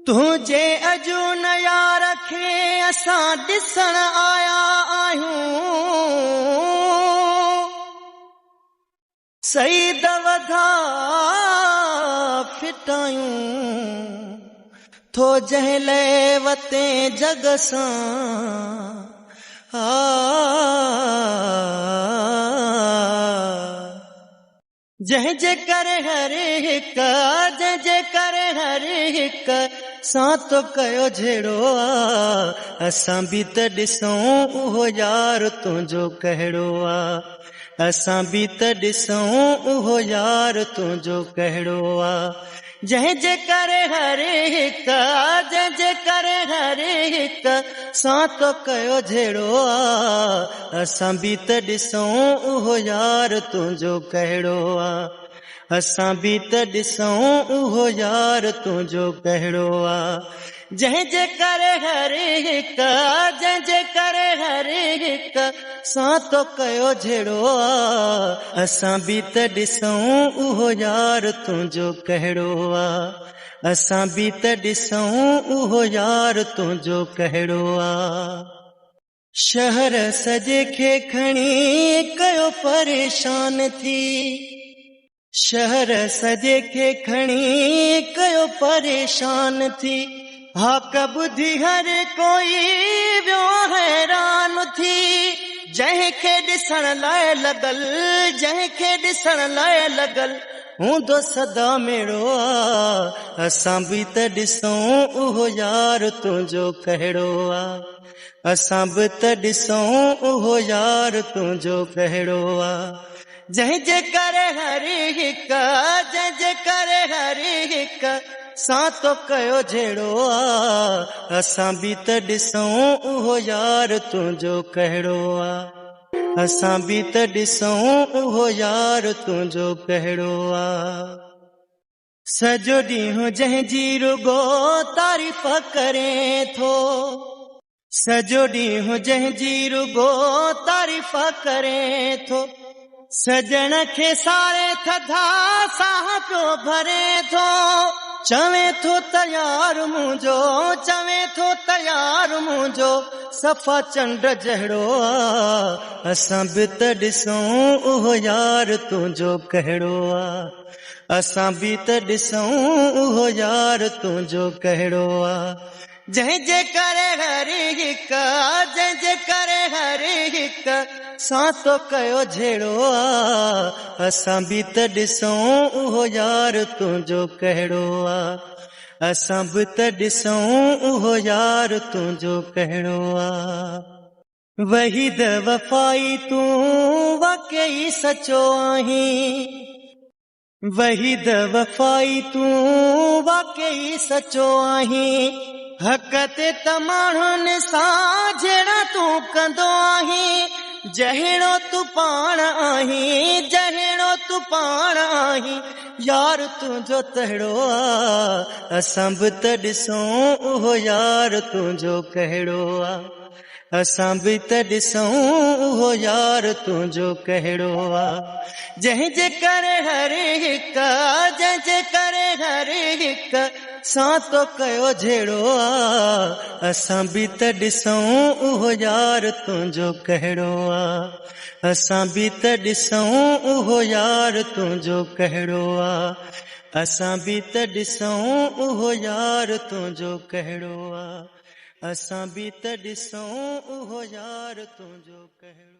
तुझे अजू नया रखे असां ॾिसण आया आहियूं सईद वधा फिटायूं थो जंहिं लाइ वते जग सां जंहिंजे करे हर हिक जंहिंजे करे हर हिक सां तो कयो जहिड़ो आ असां बि त ॾिसूं उहो यार तुंहिंजो कहिड़ो आ असां बि त ॾिसूं उहो यार तुंहिंजो कहिड़ो आ जंहिंजे करे हर हिक जंहिंजे करे हर हिक सां तो कयो जहिड़ो आ असां बि त ॾिसूं उहो यार तुंहिंजो कहिड़ो आ असां बि त ॾिसूं उहो यार तुंहिंजो कहिड़ो आ जंहिंजे करे हर हिक जंहिंजे करे हर हिक सां तो कयो जहिड़ो आ असां बि त ॾिसूं उहो यार तुंहिंजो कहिड़ो आ असां बि त ॾिसूं उहो यार तुंहिंजो कहिड़ो आ शहर सॼे खे खणी कयो परेशान थी शहर सॼे खे खणी कयो परेशान थी हाक ॿुधी हर कोई वियो हैरान थी जंहिंखे ॾिसण लाइ लॻल जंहिंखे ॾिसण लाइ लॻल हूंदो सदा मेड़ो आ असां बि त ॾिसूं उहो यार तुंहिंजो कहिड़ो आ असां बि त ॾिसूं उहो यार तुंहिंजो कहिड़ो आ जंहिंजे करे हर हिक जंहिंजे करे हर हिक सां तो कयो जहिड़ो आ असां बि त ॾिसूं उहो यार तुंहिंजो कहिड़ो आ असां बि त ॾिसूं उहो यार तुंहिंजो कहिड़ो आ सॼो ॾींहुं जंहिंजी रुगो तारीफ़ करे थो सॼो ॾींहुं जंहिंजी रुगो तारीफ़ करे थो सजण खे सारे थधा साह पियो भरे थो चवे थो तयार मुंहिंजो चवे थो तयार मुंहिंजो सफ़ा चंड जहिड़ो आ असां बि त ॾिसूं उहो यार तुंहिंजो कहिड़ो आ असां बि त ॾिसूं उहो यार तुंहिंजो कहिड़ो आ जंहिंजे करे हर हिक जंहिंजे करे हर हिक सां तो कयो जहिड़ो आ असां बि त ॾिसूं उहो यार तुंहिंजो कहिड़ो आ असां बि त ॾिसूं उहो यार तुंहिंजो कहिड़ो आ वहीद वफ़ाई तूं वाकई सचो आहीं वहीद वफ़ाई तूं वाकई सचो आहीं हक़ ते त माण्हुनि सां जहिड़ा तूं कंदो आहीं जहिड़ो तूं पाण आहीं जहिड़ो तूं पाण आहीं यार तुंहिंजो तहिड़ो आ असां बि त ॾिसूं उहो यार तुंहिंजो कहिड़ो आ असां बि त ॾिसूं उहो यार तुंहिंजो कहिड़ो आ जंहिंजे करे हर हिक जंहिंजे करे हर हिक सां तो कयो जहिड़ो आ असां बि त ॾिसूं उहो यार तुंहिंजो कहिड़ो आ असां बि त ॾिसूं उहो यार तुंहिंजो कहिड़ो आ असां बि त ॾिसूं उहो यार तुंहिंजो कहिड़ो आ असां बि त ॾिसूं उहो यार तुंहिंजो कहिड़ो